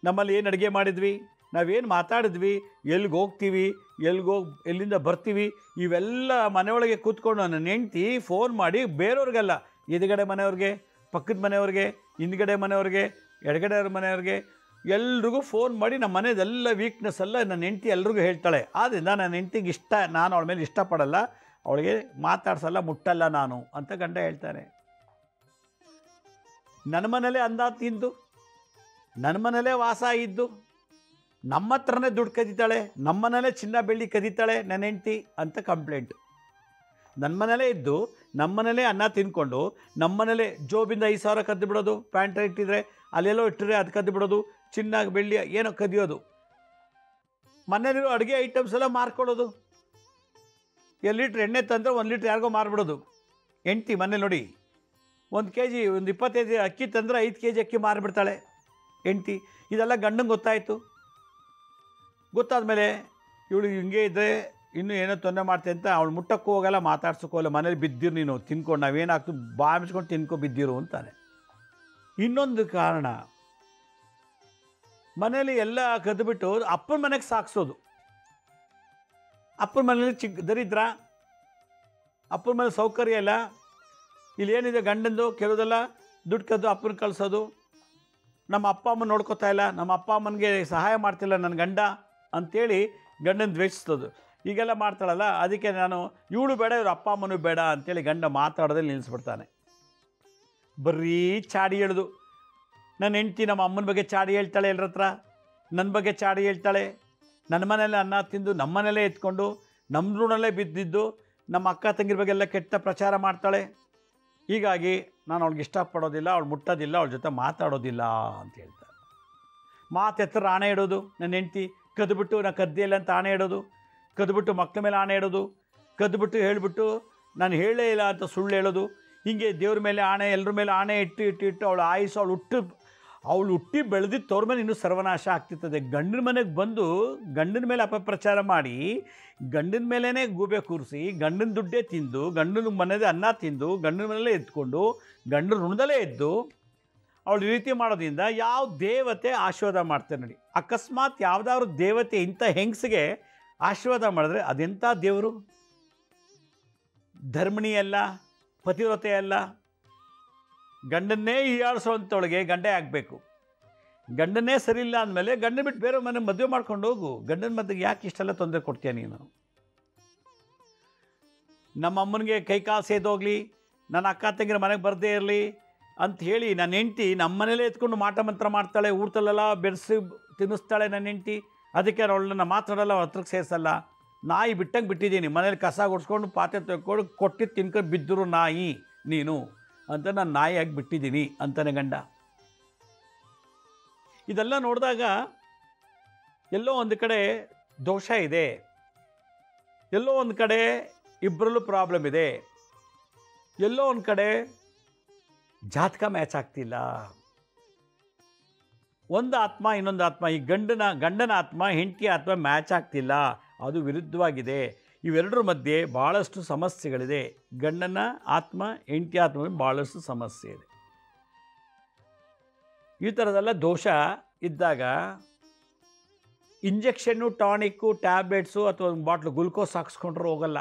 ನಮ್ಮಲ್ಲಿ ಏನು ಅಡುಗೆ ಮಾಡಿದ್ವಿ, ನಾವೇನು ಮಾತಾಡಿದ್ವಿ, ಎಲ್ಲಿಗೆ ಹೋಗ್ತೀವಿ, ಎಲ್ಲಿಂದ ಬರ್ತೀವಿ, ಇವೆಲ್ಲ ಮನೆಯೊಳಗೆ ಕೂತ್ಕೊಂಡು ನನ್ನ ಹೆಂಡ್ತಿ ಫೋನ್ ಮಾಡಿ ಬೇರೆಯವ್ರಿಗೆಲ್ಲ, ಎದುರುಗಡೆ ಮನೆಯವ್ರಿಗೆ, ಪಕ್ಕದ ಮನೆಯವ್ರಿಗೆ, ಹಿಂದ್ಗಡೆ ಮನೆಯವ್ರಿಗೆ, ಎಡಗಡೆ ಮನೆಯವ್ರಿಗೆ ಎಲ್ರಿಗೂ ಫೋನ್ ಮಾಡಿ ನಮ್ಮ ಮನೆಯದೆಲ್ಲ ವೀಕ್ನೆಸ್ ಎಲ್ಲ ನನ್ನ ಹೆಂಡ್ತಿ ಎಲ್ರಿಗೂ ಹೇಳ್ತಾಳೆ. ಆದ್ದರಿಂದ ನನ್ನ ಹೆಂಡ್ತಿಗೆ ಇಷ್ಟ, ನಾನು ಅವಳ ಮೇಲೆ ಇಷ್ಟಪಡಲ್ಲ, ಅವಳಿಗೆ ಮಾತಾಡ್ಸಲ್ಲ, ಮುಟ್ಟಲ್ಲ ನಾನು ಅಂತ ಗಂಡ ಹೇಳ್ತಾನೆ. ನನ್ನ ಮನೇಲೇ ಅಂದ ತಿಂದು, ನನ್ನ ಮನೇಲೇ ವಾಸ ಇದ್ದು, ನಮ್ಮ ಹತ್ರನೇ ದುಡ್ಡು ಕದೀತಾಳೆ, ನಮ್ಮ ಮನೇಲೇ ಚಿನ್ನ ಬೆಳ್ಳಿ ಕದೀತಾಳೆ ನನ್ನ ಹೆಂಡ್ತಿ ಅಂತ ಕಂಪ್ಲೇಂಟ್. ನನ್ನ ಮನೇಲೇ ಇದ್ದು, ನಮ್ಮ ಮನೇಲೇ ಅನ್ನ ತಿಂದ್ಕೊಂಡು, ನಮ್ಮ ಮನೇಲೇ ಜೋಬಿಂದ 5,000 ಕದ್ದು ಬಿಡೋದು, ಪ್ಯಾಂಟ್ ಇಟ್ಟಿದ್ರೆ ಅಲ್ಲೆಲ್ಲೋ ಇಟ್ಟರೆ ಅದು ಕದ್ದು ಬಿಡೋದು, ಚಿನ್ನ ಬೆಳ್ಳಿ ಏನೋ ಕದಿಯೋದು, ಮನೇಲಿರೋ ಅಡುಗೆ ಐಟಮ್ಸ್ ಎಲ್ಲ ಮಾರ್ಕೊಳ್ಳೋದು. 2 ಲೀಟ್ರ್ ಎಣ್ಣೆ ತಂದರೆ 1 ಲೀಟ್ರ್ ಯಾರಿಗೋ ಮಾರ್ಬಿಡೋದು ಹೆಂಡ್ತಿ. ಮನೇಲಿ ನೋಡಿ, 1 kg, ಒಂದು 25 ಅಕ್ಕಿ ತಂದರೆ 5 kg ಅಕ್ಕಿ ಮಾರಿಬಿಡ್ತಾಳೆ ಹೆಂಡ್ತಿ. ಇದೆಲ್ಲ ಗಂಡಂಗೆ ಗೊತ್ತಾಯಿತು. ಗೊತ್ತಾದಮೇಲೆ ಇವಳು ಹಿಂಗೆ ಇದ್ದರೆ ಇನ್ನೂ ಏನೋ ತೊಂದರೆ ಮಾಡ್ತೆ ಅಂತ ಅವಳು ಮುಟ್ಟಕ್ಕೂ ಹೋಗಲ್ಲ, ಮಾತಾಡ್ಸೋಕ್ಕೂ ಹೋಗಲ್ಲ. ಮನೇಲಿ ಬಿದ್ದಿರು ನೀನು, ತಿನ್ಕೊಂಡು ನಾವೇನಾಗ್ತು ಬಾಮಿಸ್ಕೊಂಡು ತಿನ್ಕೊ ಬಿದ್ದಿರು ಅಂತಾನೆ. ಇನ್ನೊಂದು ಕಾರಣ, ಮನೇಲಿ ಎಲ್ಲ ಕದ್ದುಬಿಟ್ಟು ಅಪ್ಪನ ಮನೆಗೆ ಸಾಗಿಸೋದು. ಅಪ್ಪನ ಮನೇಲಿ ದರಿದ್ರ, ಅಪ್ಪನ ಮನೇಲಿ ಸೌಕರ್ಯ ಇಲ್ಲ, ಇಲ್ಲೇನಿದೆ ಗಂಡಂದು ಕೆಲವುದೆಲ್ಲ ದುಡ್ಡು ಕದ್ದು ಅಪ್ಪನ ಕಳಿಸೋದು. ನಮ್ಮ ಅಪ್ಪ ಅಮ್ಮನ ನೋಡ್ಕೋತಾ ಇಲ್ಲ, ನಮ್ಮ ಅಪ್ಪ ಅಮ್ಮನಿಗೆ ಸಹಾಯ ಮಾಡ್ತಿಲ್ಲ ನನ್ನ ಗಂಡ ಅಂಥೇಳಿ ಗಂಡನ ದ್ವೇಷಿಸೋದು. ಈಗೆಲ್ಲ ಮಾಡ್ತಾಳಲ್ಲ, ಅದಕ್ಕೆ ನಾನು ಇವಳು ಬೇಡ, ಇವ್ರ ಅಪ್ಪ ಅಮ್ಮನೂ ಬೇಡ ಅಂಥೇಳಿ ಗಂಡ ಮಾತಾಡೋದೇ ನಿಲ್ಲಿಸ್ಬಿಡ್ತಾನೆ. ಬರೀ ಚಾಡಿ ಹೇಳೋದು. ನನ್ನ ಹೆಂಡ್ತಿ ನಮ್ಮ ಅಮ್ಮನ ಬಗ್ಗೆ ಚಾಡಿ ಹೇಳ್ತಾಳೆ, ಎಲ್ಲರ ಹತ್ರ ನನ್ನ ಬಗ್ಗೆ ಚಾಡಿ ಹೇಳ್ತಾಳೆ. ನನ್ನ ಮನೇಲೆ ಅನ್ನ ತಿಂದು, ನಮ್ಮ ಮನೇಲೇ ಎತ್ಕೊಂಡು, ನಮ್ಮ ಋಣಲ್ಲೇ ಬಿದ್ದಿದ್ದು, ನಮ್ಮ ಅಕ್ಕ ತಂಗಿರ ಬಗ್ಗೆ ಎಲ್ಲ ಕೆಟ್ಟ ಪ್ರಚಾರ ಮಾಡ್ತಾಳೆ. ಹೀಗಾಗಿ ನಾನು ಅವಳಿಗೆ ಇಷ್ಟಪಡೋದಿಲ್ಲ, ಅವಳು ಮುಟ್ಟೋದಿಲ್ಲ, ಅವಳ ಜೊತೆ ಮಾತಾಡೋದಿಲ್ಲ ಅಂತ ಹೇಳ್ತಾರೆ. ಮಾತೆತ್ತರ ಆಣೆ ಇಡೋದು. ನನ್ನ ಹೆಂಡ್ತಿ ಕದ್ದುಬಿಟ್ಟು ನಾನು ಕದ್ದೇ ಇಲ್ಲ ಅಂತ ಆಣೆ ಇಡೋದು, ಕದ್ದುಬಿಟ್ಟು ಮಕ್ಕಳ ಮೇಲೆ ಆಣೆ ಇಡೋದು, ಕದ್ದುಬಿಟ್ಟು ಹೇಳಿಬಿಟ್ಟು ನಾನು ಹೇಳೇ ಇಲ್ಲ ಅಂತ ಸುಳ್ಳು ಹೇಳೋದು. ಹೀಗೆ ದೇವ್ರ ಮೇಲೆ ಆಣೆ, ಎಲ್ಲರ ಮೇಲೆ ಆಣೆ ಇಟ್ಟು ಅವಳು ಆಯುಸು, ಅವಳು ಹುಟ್ಟಿ ಬೆಳೆದಿದ್ದು ತವ್ರ ಮೇಲೆ ಇನ್ನೂ ಸರ್ವನಾಶ ಆಗ್ತಿರ್ತದೆ. ಗಂಡನ ಮನೆಗೆ ಬಂದು ಗಂಡನ ಮೇಲೆ ಅಪಪ್ರಚಾರ ಮಾಡಿ, ಗಂಡನ ಮೇಲೇ ಗೂಬೆ ಕೂರಿಸಿ, ಗಂಡನ ದುಡ್ಡೇ ತಿಂದು, ಗಂಡನ ಮನೆಯದೇ ಅನ್ನ ತಿಂದು, ಗಂಡನ ಮನೆಯಲ್ಲೇ ಎತ್ಕೊಂಡು, ಗಂಡನ ಋಣದಲ್ಲೇ ಎದ್ದು ಅವಳು ಈ ರೀತಿ ಮಾಡೋದ್ರಿಂದ ಯಾವ ದೇವತೆ ಆಶೀರ್ವಾದ ಮಾಡ್ತಾರೆ ನೋಡಿ. ಅಕಸ್ಮಾತ್ ಯಾವುದಾದ್ರು ದೇವತೆ ಇಂಥ ಹೆಂಗಸಿಗೆ ಆಶೀರ್ವಾದ ಮಾಡಿದ್ರೆ ಅದೆಂಥ ದೇವರು? ಧರ್ಮಿಣಿ ಅಲ್ಲ, ಪತಿವ್ರತೆ ಅಲ್ಲ. ಗಂಡನ್ನೇ ಹೀಯಾಳಿಸೋವಂಥವಳಿಗೆ ಗಂಡೇ ಆಗಬೇಕು. ಗಂಡನ್ನೇ ಸರಿ ಇಲ್ಲ ಅಂದಮೇಲೆ ಗಂಡನ ಬಿಟ್ಟು ಬೇರೆ ಮನೆ ಮದುವೆ ಮಾಡ್ಕೊಂಡು ಹೋಗು. ಗಂಡನ ಮದ್ವೆಗೆ ಯಾಕೆ ಇಷ್ಟೆಲ್ಲ ತೊಂದರೆ ಕೊಡ್ತೀಯ ನೀನು? ನಮ್ಮ ಅಮ್ಮನಿಗೆ ಕೈಕಾಲು ಸೇದೋಗ್ಲಿ, ನನ್ನ ಅಕ್ಕ ತಂಗಿರ ಮನೆಗೆ ಬರದೇ ಇರಲಿ ಅಂತ ಹೇಳಿ ನನ್ನ ಹೆಂಡ್ತಿ ನಮ್ಮ ಮನೇಲೇ ಎತ್ಕೊಂಡು ಮಾಟ ಮಂತ್ರ ಮಾಡ್ತಾಳೆ, ಊಟದಲ್ಲೆಲ್ಲ ಬೆರೆಸಿ ತಿನ್ನಿಸ್ತಾಳೆ ನನ್ನ ಹೆಂಡ್ತಿ. ಅದಕ್ಕೆ ಅವಳನ್ನ ಮಾತಾಡಲ್ಲ, ಅವ್ರ ಹತ್ರಕ್ಕೆ ಸೇರಿಸಲ್ಲ. ನಾಯಿ ಬಿಟ್ಟಂಗೆ ಬಿಟ್ಟಿದ್ದೀನಿ, ಮನೇಲಿ ಕಸ ಗುಡಿಸ್ಕೊಂಡು ಪಾತ್ರೆ ತೊಳ್ಕೊಂಡು ಕೊಟ್ಟಿದ್ದು ತಿನ್ಕೊಂಡು ಬಿದ್ದರು ನಾಯಿ ನೀನು ಅಂತ ನಾನು ನಾಯಿಯಾಗಿ ಬಿಟ್ಟಿದ್ದೀನಿ ಅಂತಾನೆ ಗಂಡ. ಇದೆಲ್ಲ ನೋಡಿದಾಗ ಎಲ್ಲೋ ಒಂದು ಕಡೆ ದೋಷ ಇದೆ, ಎಲ್ಲೋ ಒಂದು ಕಡೆ ಇಬ್ಬರಲ್ಲೂ ಪ್ರಾಬ್ಲಮ್ ಇದೆ, ಎಲ್ಲೋ ಒಂದು ಕಡೆ ಜಾತಕ ಮ್ಯಾಚ್ ಆಗ್ತಿಲ್ಲ. ಒಂದು ಆತ್ಮ ಇನ್ನೊಂದು ಆತ್ಮ, ಈ ಗಂಡನ ಆತ್ಮ ಹೆಂಡತಿ ಆತ್ಮ ಮ್ಯಾಚ್ ಆಗ್ತಿಲ್ಲ, ಅದು ವಿರುದ್ಧವಾಗಿದೆ. ಇವೆರಡರ ಮಧ್ಯೆ ಭಾಳಷ್ಟು ಸಮಸ್ಯೆಗಳಿದೆ. ಗಂಡನ ಆತ್ಮ ಹೆಂಡತಿ ಆತ್ಮ ಭಾಳಷ್ಟು ಸಮಸ್ಯೆ ಇದೆ. ಈ ಥರದೆಲ್ಲ ದೋಷ ಇದ್ದಾಗ ಇಂಜೆಕ್ಷನ್ನು, ಟಾನಿಕ್ಕು, ಟ್ಯಾಬ್ಲೆಟ್ಸು ಅಥವಾ ಒಂದು ಬಾಟ್ಲು ಗ್ಲುಕೋಸ್ ಹಾಕ್ಸ್ಕೊಂಡ್ರೆ ಹೋಗಲ್ಲ,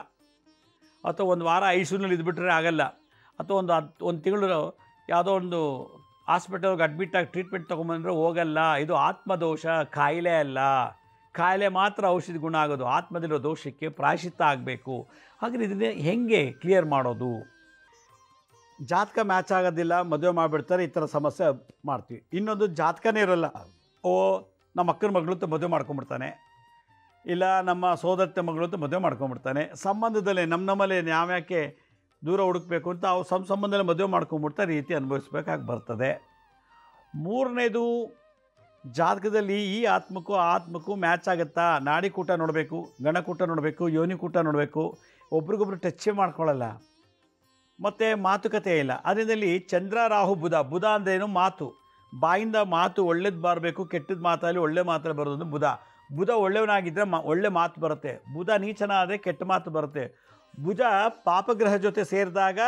ಅಥವಾ ಒಂದು ವಾರ ಐಸಿಯುನಲ್ಲಿ ಇದ್ಬಿಟ್ರೆ ಆಗಲ್ಲ, ಅಥವಾ ಒಂದು ತಿಂಗಳು ಯಾವುದೋ ಒಂದು ಹಾಸ್ಪಿಟಲ್ಗೆ ಅಡ್ಮಿಟ್ಟಾಗಿ ಟ್ರೀಟ್ಮೆಂಟ್ ತೊಗೊಂಬಂದ್ರೆ ಹೋಗಲ್ಲ. ಇದು ಆತ್ಮದೋಷ, ಕಾಯಿಲೆ ಅಲ್ಲ. ಕಾಯಿಲೆ ಮಾತ್ರ ಔಷಧಿ ಗುಣ ಆಗೋದು. ಆತ್ಮದಲ್ಲಿರೋ ದೋಷಕ್ಕೆ ಪ್ರಾಯಶ್ಚಿತ್ತ ಆಗಬೇಕು. ಹಾಗೆ ಇದನ್ನೇ ಹೆಂಗೆ ಕ್ಲಿಯರ್ ಮಾಡೋದು? ಜಾತಕ ಮ್ಯಾಚ್ ಆಗೋದಿಲ್ಲ, ಮದುವೆ ಮಾಡಿಬಿಡ್ತಾರೆ, ಈ ಥರ ಸಮಸ್ಯೆ ಮಾಡ್ತೀವಿ. ಇನ್ನೊಂದು ಜಾತಕನೇ ಇರೋಲ್ಲ, ನಮ್ಮ ಅಕ್ಕನ ಮಗಳು ಅಂತ ಮದುವೆ ಮಾಡ್ಕೊಂಬಿಡ್ತಾನೆ, ಇಲ್ಲ ನಮ್ಮ ಸೋದರತೆ ಮಗಳು ಅಂತ ಮದುವೆ ಮಾಡ್ಕೊಂಬಿಡ್ತಾನೆ. ಸಂಬಂಧದಲ್ಲೇ ನಮ್ಮಲ್ಲೇ ಯಾವ್ಯಾಕೆ ದೂರ ಹುಡುಕಬೇಕು ಅಂತ ಅವ್ರು ಸಂಬಂಧದಲ್ಲಿ ಮದುವೆ ಮಾಡ್ಕೊಂಬಿಡ್ತಾರೆ, ರೀತಿ ಅನುಭವಿಸ್ಬೇಕಾಗಿ ಬರ್ತದೆ. ಮೂರನೇದು, ಜಾತಕದಲ್ಲಿ ಈ ಆತ್ಮಕ್ಕೂ ಆ ಆತ್ಮಕ್ಕೂ ಮ್ಯಾಚ್ ಆಗುತ್ತಾ? ನಾಡಿಕೂಟ ನೋಡಬೇಕು, ಗಣಕೂಟ ನೋಡಬೇಕು, ಯೋನಿಕೂಟ ನೋಡಬೇಕು. ಒಬ್ರಿಗೊಬ್ರು ಟಚ್ಚೇ ಮಾಡ್ಕೊಳ್ಳಲ್ಲ, ಮತ್ತು ಮಾತುಕತೆ ಇಲ್ಲ. ಅದರಲ್ಲಿ ಚಂದ್ರ, ರಾಹು, ಬುಧ ಅಂದ್ರೇನು? ಮಾತು. ಬಾಯಿಂದ ಮಾತು ಒಳ್ಳೇದು ಬರಬೇಕು, ಕೆಟ್ಟದ್ದು ಮಾತಲ್ಲಿ ಒಳ್ಳೆ ಮಾತಲ್ಲಿ ಬರೋದು ಬುಧ ಒಳ್ಳೆಯವನಾಗಿದ್ದರೆ ಒಳ್ಳೆ ಮಾತು ಬರುತ್ತೆ. ಬುಧ ನೀಚನ ಆದರೆ ಕೆಟ್ಟ ಮಾತು ಬರುತ್ತೆ. ಬುಧ ಪಾಪಗ್ರಹ ಜೊತೆ ಸೇರಿದಾಗ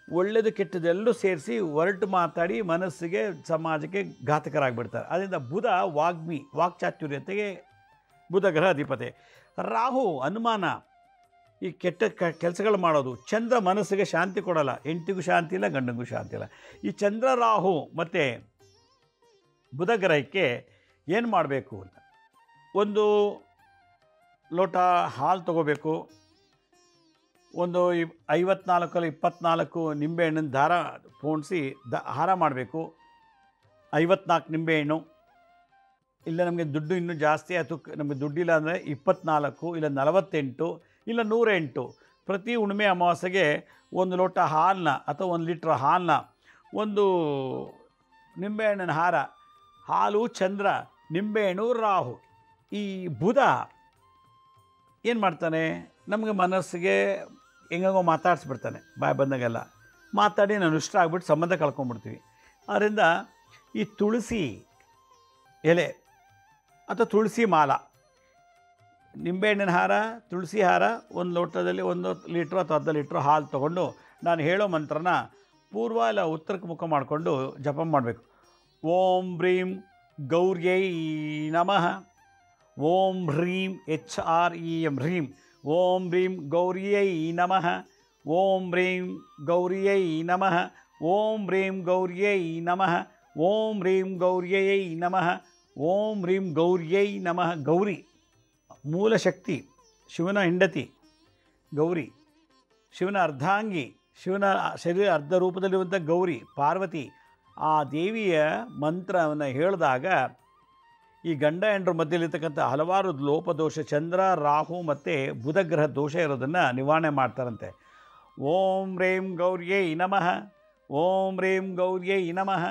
ಒಳ್ಳೆಯದು ಕೆಟ್ಟದೆಲ್ಲೂ ಸೇರಿಸಿ ಹೊರಟು ಮಾತಾಡಿ ಮನಸ್ಸಿಗೆ, ಸಮಾಜಕ್ಕೆ ಘಾತಕರಾಗಿಬಿಡ್ತಾರೆ. ಅದರಿಂದ ಬುಧ ವಾಕ್ಚಾತುರ್ಯತೆಗೆ ಬುಧ ಗ್ರಹ ಅಧಿಪತಿ. ರಾಹು ಅನುಮಾನ, ಈ ಕೆಟ್ಟ ಕೆಲಸಗಳು ಮಾಡೋದು. ಚಂದ್ರ ಮನಸ್ಸಿಗೆ ಶಾಂತಿ ಕೊಡಲ್ಲ, ಹೆಂಡತಿಗೂ ಶಾಂತಿ ಇಲ್ಲ, ಗಂಡನಿಗೂ ಶಾಂತಿ ಇಲ್ಲ. ಈ ಚಂದ್ರ, ರಾಹು ಮತ್ತು ಬುಧ ಗ್ರಹಕ್ಕೆ ಏನು ಮಾಡಬೇಕು ಅಂತ, ಒಂದು ಲೋಟ ಹಾಲು ತೊಗೋಬೇಕು, ಒಂದು 54 24 ನಿಂಬೆಹಣ್ಣಿನ ದಾರ ಪೋಣಿಸಿ ಹಾರ ಮಾಡಬೇಕು. 54 ನಿಂಬೆಹಣ್ಣು, ಇಲ್ಲ ನಮಗೆ ದುಡ್ಡು ಇನ್ನೂ ಜಾಸ್ತಿ ಆಯಿತು, ನಮಗೆ ದುಡ್ಡಿಲ್ಲ ಅಂದರೆ 24, ಇಲ್ಲ 48, ಇಲ್ಲ 108. ಪ್ರತಿ ಹುಣ್ಣಿಮೆ ಅಮಾವಾಸ್ಯೆಗೆ ಒಂದು ಲೋಟ ಹಾಲನ್ನ ಅಥವಾ 1 ಲೀಟ್ರ್ ಹಾಲನ್ನ, ಒಂದು ನಿಂಬೆಹಣ್ಣಿನ ಹಾರ. ಹಾಲು ಚಂದ್ರ, ನಿಂಬೆಹಣ್ಣು ರಾಹು. ಈ ಬುಧ ಏನು ಮಾಡ್ತಾನೆ? ನಮಗೆ ಮನಸ್ಸಿಗೆ ಹೆಂಗೋ ಮಾತಾಡಿಸ್ಬಿಡ್ತಾನೆ, ಬಾಯಿ ಬಂದಾಗೆಲ್ಲ ಮಾತಾಡಿ ನಾನು ಇಷ್ಟ ಆಗ್ಬಿಟ್ಟು ಸಂಬಂಧ ಕಳ್ಕೊಂಡ್ಬಿಡ್ತೀವಿ. ಆದ್ದರಿಂದ ಈ ತುಳಸಿ ಎಲೆ ಅಥವಾ ತುಳಸಿ ಮಾಲ, ನಿಂಬೆಹಣ್ಣಿನ ಹಾರ, ತುಳಸಿ ಹಾರ, ಒಂದು ಲೋಟದಲ್ಲಿ 1 ಲೀಟ್ರ್ ಅಥವಾ ಅರ್ಧ ಲೀಟ್ರ್ ಹಾಲು ತೊಗೊಂಡು ನಾನು ಹೇಳೋ ಮಂತ್ರನ ಪೂರ್ವ ಇಲ್ಲ ಉತ್ತರಕ್ಕೆ ಮುಖ ಮಾಡಿಕೊಂಡು ಜಪ ಮಾಡಬೇಕು. ಓಂ ಹ್ರೀಂ ಗೌರ್ಯೈ ನಮಃ, ಓಂ ಹ್ರೀಂ HREM ಹ್ರೀಂ, ಓಂ ಹ್ರೀಂ ಗೌರ್ಯೈ ನಮಃ, ಓಂ ಹ್ರೀಂ ಗೌರ್ಯೈ ನಮಃ, ಓಂ ಹ್ರೀಂ ಗೌರ್ಯೈ ನಮಃ, ಓಂ ಹ್ರೀಂ ಗೌರ್ಯೈ ನಮಃ, ಓಂ ಹ್ರೀಂ ಗೌರ್ಯೈ ನಮಃ. ಗೌರಿ ಮೂಲ ಶಕ್ತಿ, ಶಿವನ ಹೆಂಡತಿ ಗೌರಿ, ಶಿವನ ಅರ್ಧಾಂಗಿ, ಶಿವನ ಶರೀರ ಅರ್ಧ ರೂಪದಲ್ಲಿರುವಂಥ ಗೌರಿ ಪಾರ್ವತಿ. ಆ ದೇವಿಯ ಮಂತ್ರವನ್ನು ಹೇಳಿದಾಗ ಈ ಗಂಡ ಹೆಂಡರ ಮಧ್ಯೆಲಿರ್ತಕ್ಕಂಥ ಹಲವಾರು ಲೋಪದೋಷ, ಚಂದ್ರ, ರಾಹು ಮತ್ತು ಬುಧಗ್ರಹ ದೋಷ ಇರೋದನ್ನು ನಿವಾರಣೆ ಮಾಡ್ತಾರಂತೆ. ಓಂ ಹ್ರೀಂ ಗೌರ್ಯೈ ನಮಃ, ಓಂ ಹ್ರೀಂ ಗೌರ್ಯೈ ನಮಃ,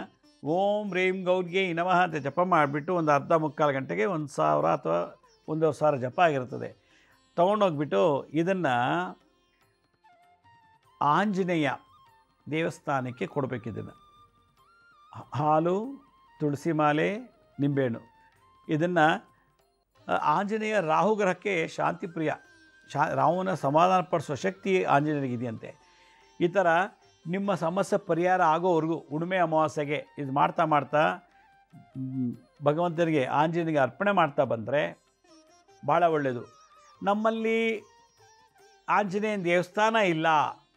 ಓಂ ಹ್ರೀಂ ಗೌರ್ಯೈ ನಮಃ ಅಂತ ಜಪ ಮಾಡಿಬಿಟ್ಟು ಒಂದು ಅರ್ಧ ಮುಕ್ಕಾಲು ಗಂಟೆಗೆ 1000 ಅಥವಾ 1000 ಜಪ ಆಗಿರ್ತದೆ. ತೊಗೊಂಡೋಗ್ಬಿಟ್ಟು ಇದನ್ನು ಆಂಜನೇಯ ದೇವಸ್ಥಾನಕ್ಕೆ ಕೊಡಬೇಕಿದ್ದನ್ನು. ಹಾಲು, ತುಳಸಿ ಮಾಲೆ, ನಿಂಬೆಹಣ್ಣು, ಇದನ್ನು ಆಂಜನೇಯ ರಾಹುಗ್ರಹಕ್ಕೆ ಶಾಂತಿಪ್ರಿಯ, ರಾಹುನ ಸಮಾಧಾನಪಡಿಸುವ ಶಕ್ತಿ ಆಂಜನೇಯನಿಗಿದೆಯಂತೆ. ಈ ಥರ ನಿಮ್ಮ ಸಮಸ್ಯೆ ಪರಿಹಾರ ಆಗೋವರೆಗೂ ಹುಣ್ಣಿಮೆ ಅಮಾವಾಸ್ಯೆಗೆ ಇದು ಮಾಡ್ತಾ ಮಾಡ್ತಾ ಭಗವಂತನಿಗೆ, ಆಂಜನೇಯನಿಗೆ ಅರ್ಪಣೆ ಮಾಡ್ತಾ ಬಂದರೆ ಭಾಳ ಒಳ್ಳೆಯದು. ನಮ್ಮಲ್ಲಿ ಆಂಜನೇಯನ ದೇವಸ್ಥಾನ ಇಲ್ಲ,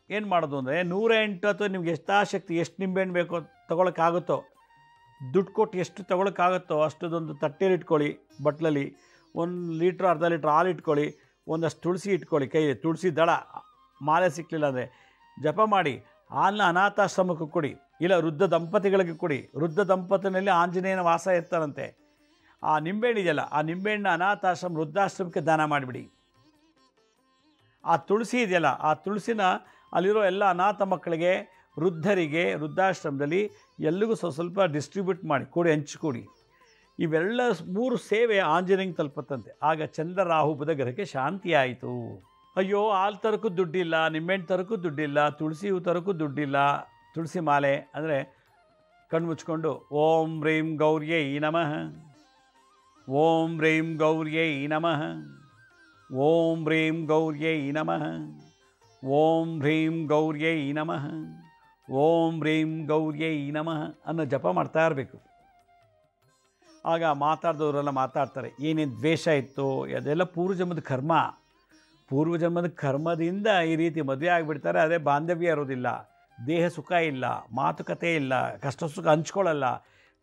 ಏನು ಮಾಡೋದು ಅಂದರೆ 108 ಅಥವಾ ನಿಮ್ಗೆ ಯಥಾಶಕ್ತಿ ಎಷ್ಟು ನಿಂಬೆಹಣ್ಣು ಬೇಕೋ ತೊಗೊಳಕ್ಕಾಗುತ್ತೋ, ದುಡ್ಡು ಕೊಟ್ಟು ಎಷ್ಟು ತೊಗೊಳಕ್ಕಾಗುತ್ತೋ ಅಷ್ಟೊಂದು ತಟ್ಟೆಯಲ್ಲಿ ಇಟ್ಕೊಳ್ಳಿ, ಬಟ್ಲಲ್ಲಿ 1 ಲೀಟ್ರ್ ಅರ್ಧ ಲೀಟ್ರ್ ಹಾಲು ಇಟ್ಕೊಳ್ಳಿ, ಒಂದಷ್ಟು ತುಳಸಿ ಇಟ್ಕೊಳ್ಳಿ ಕೈಯಲ್ಲಿ, ತುಳಸಿ ದಳ. ಮಾಲೆ ಸಿಕ್ಕಲಿಲ್ಲ ಅಂದರೆ ಜಪ ಮಾಡಿ ಹಾಲನ್ನ ಅನಾಥಾಶ್ರಮಕ್ಕೆ ಕೊಡಿ, ಇಲ್ಲ ವೃದ್ಧ ದಂಪತಿಗಳಿಗೆ ಕೊಡಿ. ವೃದ್ಧ ದಂಪತಿನಲ್ಲಿ ಆಂಜನೇಯನ ವಾಸ ಇರ್ತಾರಂತೆ. ಆ ನಿಂಬೆಹಣ್ಣು ಇದೆಯಲ್ಲ, ಆ ನಿಂಬೆಹಣ್ಣು ಅನಾಥಾಶ್ರಮ, ವೃದ್ಧಾಶ್ರಮಕ್ಕೆ ದಾನ ಮಾಡಿಬಿಡಿ. ಆ ತುಳಸಿ ಇದೆಯಲ್ಲ, ಆ ತುಳಸಿನ ಅಲ್ಲಿರೋ ಎಲ್ಲ ಅನಾಥ ಮಕ್ಕಳಿಗೆ, ವೃದ್ಧರಿಗೆ, ವೃದ್ಧಾಶ್ರಮದಲ್ಲಿ ಎಲ್ಲಿಗೂ ಸ್ವಲ್ಪ ಡಿಸ್ಟ್ರಿಬ್ಯೂಟ್ ಮಾಡಿ ಕೊಡಿ, ಹಂಚಿಕೊಡಿ. ಇವೆಲ್ಲ 3 ಸೇವೆ ಆಂಜನೇಯಂಗೆ ತಲುಪತ್ತಂತೆ. ಆಗ ಚಂದ್ರ, ರಾಹು, ಬುಧ ಗ್ರಹಕ್ಕೆ ಶಾಂತಿ ಆಯಿತು. ಅಯ್ಯೋ ಹಾಲು ತರಕ್ಕೂ ದುಡ್ಡಿಲ್ಲ, ನಿಂಬೆಹಣ್ಣು ತರಕ್ಕೂ ದುಡ್ಡಿಲ್ಲ, ತುಳಸಿ ಹೂ ತರಕ್ಕೂ ದುಡ್ಡಿಲ್ಲ, ತುಳಸಿ ಮಾಲೆ ಅಂದರೆ ಕಣ್ಣು ಮುಚ್ಕೊಂಡು ಓಂ ಹ್ರೀಂ ಗೌರ್ಯೈ ನಮಃ, ಓಂ ಹ್ರೀಂ ಗೌರ್ಯೈ ನಮಃ, ಓಂ ಹ್ರೀಂ ಗೌರ್ಯೈ ನಮಃ, ಓಂ ಹ್ರೀಂ ಗೌರ್ಯೈ ನಮಃ, ಓಂ ಹ್ರೀಂ ಗೌರ್ಯೈ ನಮಃ ಅನ್ನೋ ಜಪ ಮಾಡ್ತಾ ಇರಬೇಕು. ಆಗ ಮಾತಾಡಿದವರೆಲ್ಲ ಮಾತಾಡ್ತಾರೆ. ಏನೇನು ದ್ವೇಷ ಇತ್ತು ಅದೆಲ್ಲ ಪೂರ್ವಜನ್ಮದ ಕರ್ಮ. ಪೂರ್ವಜನ್ಮದ ಕರ್ಮದಿಂದ ಈ ರೀತಿ ಮದುವೆ ಆಗಿಬಿಡ್ತಾರೆ. ಅದೇ ಬಾಂಧವ್ಯ ಇರೋದಿಲ್ಲ, ದೇಹ ಸುಖ ಇಲ್ಲ, ಮಾತುಕತೆ ಇಲ್ಲ, ಕಷ್ಟ ಸುಖ ಹಂಚ್ಕೊಳ್ಳಲ್ಲ,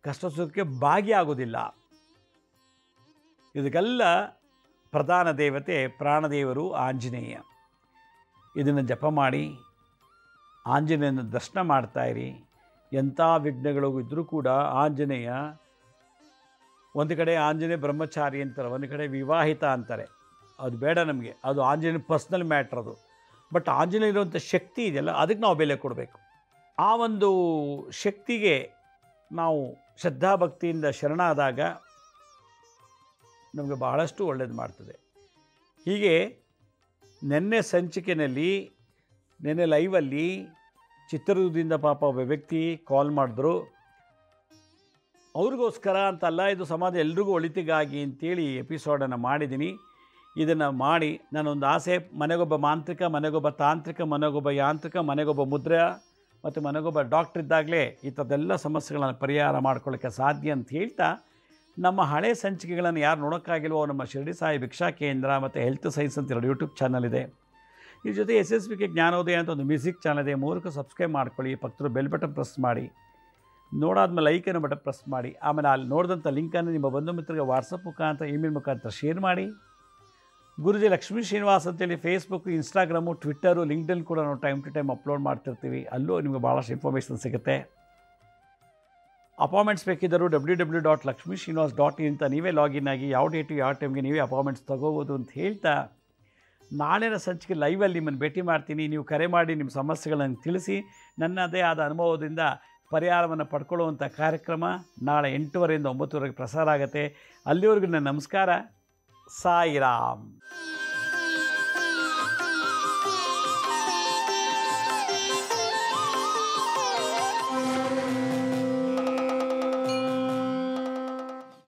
ಕಷ್ಟ ಸುಖಕ್ಕೆ ಭಾಗಿಯಾಗೋದಿಲ್ಲ. ಇದಕ್ಕೆಲ್ಲ ಪ್ರಧಾನ ದೇವತೆ ಪ್ರಾಣದೇವರು ಆಂಜನೇಯ. ಇದನ್ನು ಜಪ ಮಾಡಿ ಆಂಜನೇಯನ ದರ್ಶನ ಮಾಡ್ತಾಯಿರಿ. ಎಂಥ ವಿಘ್ನಗಳು ಇದ್ದರೂ ಕೂಡ ಆಂಜನೇಯ, ಒಂದು ಕಡೆ ಆಂಜನೇಯ ಬ್ರಹ್ಮಚಾರಿ ಅಂತಾರೆ, ಒಂದು ಕಡೆ ವಿವಾಹಿತ ಅಂತಾರೆ. ಅದು ಬೇಡ ನಮಗೆ, ಅದು ಆಂಜನೇಯ ಪರ್ಸ್ನಲ್ ಮ್ಯಾಟ್ರ್ ಅದು. ಬಟ್ ಆಂಜನೇಯ ಇರುವಂಥ ಶಕ್ತಿ ಇದೆಯಲ್ಲ, ಅದಕ್ಕೆ ನಾವು ಬೆಲೆ ಕೊಡಬೇಕು. ಆ ಒಂದು ಶಕ್ತಿಗೆ ನಾವು ಶ್ರದ್ಧಾಭಕ್ತಿಯಿಂದ ಶರಣಾದಾಗ ನಮಗೆ ಬಹಳಷ್ಟು ಒಳ್ಳೆಯದು ಮಾಡ್ತದೆ. ಹೀಗೆ ನೆನ್ನೆ ಸಂಚಿಕೆಯಲ್ಲಿ, ನೆನ್ನೆ ಲೈವಲ್ಲಿ ಚಿತ್ರದುರ್ಗದಿಂದ ಪಾಪ ಒಬ್ಬ ವ್ಯಕ್ತಿ ಕಾಲ್ ಮಾಡಿದ್ರು. ಅವ್ರಿಗೋಸ್ಕರ ಅಂತಲ್ಲ, ಇದು ಸಮಾಜ ಎಲ್ರಿಗೂ ಒಳಿತಿಗಾಗಿ ಅಂತೇಳಿ ಎಪಿಸೋಡನ್ನು ಮಾಡಿದ್ದೀನಿ. ಇದನ್ನು ಮಾಡಿ ನಾನೊಂದು ಆಸೆ, ಮನೆಗೊಬ್ಬ ಮಾಂತ್ರಿಕ, ಮನೆಗೊಬ್ಬ ತಾಂತ್ರಿಕ, ಮನೆಗೊಬ್ಬ ಯಾಂತ್ರಿಕ, ಮನೆಗೊಬ್ಬ ಮುದ್ರೆ ಮತ್ತು ಮನೆಗೊಬ್ಬ ಡಾಕ್ಟ್ರ್ ಇದ್ದಾಗಲೇ ಈ ಥರದ್ದೆಲ್ಲ ಸಮಸ್ಯೆಗಳನ್ನು ಪರಿಹಾರ ಮಾಡ್ಕೊಳ್ಳೋಕ್ಕೆ ಸಾಧ್ಯ ಅಂತ ಹೇಳ್ತಾ, ನಮ್ಮ ಹಳೆ ಸಂಚಿಕೆಗಳನ್ನು ಯಾರು ನೋಡೋಕ್ಕಾಗಿಲ್ವೋ ನಮ್ಮ ಶಿರಡಿ ಸಾಯಿ ಭಿಕ್ಷಾ ಕೇಂದ್ರ ಮತ್ತು ಹೆಲ್ತ್ ಸೈನ್ಸ್ ಅಂತ 2 ಯೂಟ್ಯೂಬ್ ಚಾನಲ್ ಇದೆ. ಇದ್ರ ಜೊತೆ SSVK ಜ್ಞಾನೋದಯ ಅಂತ ಒಂದು ಮ್ಯೂಸಿಕ್ ಚಾನಲ್ ಇದೆ. 3ಕ್ಕೂ ಸಬ್ಸ್ಕ್ರೈಬ್ ಮಾಡ್ಕೊಳ್ಳಿ. ಪಕ್ಕದ ಬೆಲ್ ಬಟನ್ ಪ್ರೆಸ್ ಮಾಡಿ, ನೋಡಾದ್ಮೇಲೆ ಲೈಕನ್ನು ಬಟನ್ ಪ್ರೆಸ್ ಮಾಡಿ. ಆಮೇಲೆ ಅಲ್ಲಿ ನೋಡಿದಂಥ ಲಿಂಕನ್ನು ನಿಮ್ಮ ಬಂಧು ಮಿತ್ರರಿಗೆ ವಾಟ್ಸಪ್ ಮುಖಾಂತರ, ಇಮೇಲ್ ಮುಖಾಂತರ ಶೇರ್ ಮಾಡಿ. ಗುರುಜಿ ಲಕ್ಷ್ಮೀ ಶ್ರೀನಿವಾಸ್ ಅಂತೇಳಿ ಫೇಸ್ಬುಕ್, ಇನ್ಸ್ಟಾಗ್ರಾಮು, ಟ್ವಿಟ್ಟರು, ಲಿಂಕ್ಡ್ಇನ್ ಕೂಡ ನಾವು ಟೈಮ್ ಟು ಟೈಮ್ ಅಪ್ಲೋಡ್ ಮಾಡ್ತಿರ್ತೀವಿ. ಅಲ್ಲೂ ನಿಮಗೆ ಭಾಳಷ್ಟು ಇನ್ಫಾರ್ಮೇಷನ್ ಸಿಗುತ್ತೆ. ಅಪಾಯಿಂಟ್ಮೆಂಟ್ಸ್ ಬೇಕಿದ್ದರೂ www.lakshmisrinivas.in ಅಂತ ನೀವೇ ಲಾಗಿನ್ ಆಗಿ ಯಾವ ಡೇಟು ಯಾವ ಟೈಮ್ಗೆ ನೀವೇ ಅಪಾಯಿಂಟ್ಮೆಂಟ್ಸ್ ತೊಗೋಬೋದು ಅಂತ ಹೇಳ್ತಾ, ನಾಳಿನ ಸಂಚಿಕೆ ಲೈವಲ್ಲಿ ನಿಮ್ಮನ್ನು ಭೇಟಿ ಮಾಡ್ತೀನಿ. ನೀವು ಕರೆ ಮಾಡಿ ನಿಮ್ಮ ಸಮಸ್ಯೆಗಳನ್ನು ತಿಳಿಸಿ, ನನ್ನದೇ ಆದ ಅನುಭವದಿಂದ ಪರಿಹಾರವನ್ನು ಪಡ್ಕೊಳ್ಳುವಂಥ ಕಾರ್ಯಕ್ರಮ ನಾಳೆ 8:30ರಿಂದ 9:00ವರೆಗೆ ಪ್ರಸಾರ ಆಗುತ್ತೆ. ಅಲ್ಲಿವರೆಗೂ ನನ್ನ ನಮಸ್ಕಾರ. ಸಾಯಿರಾಮ್.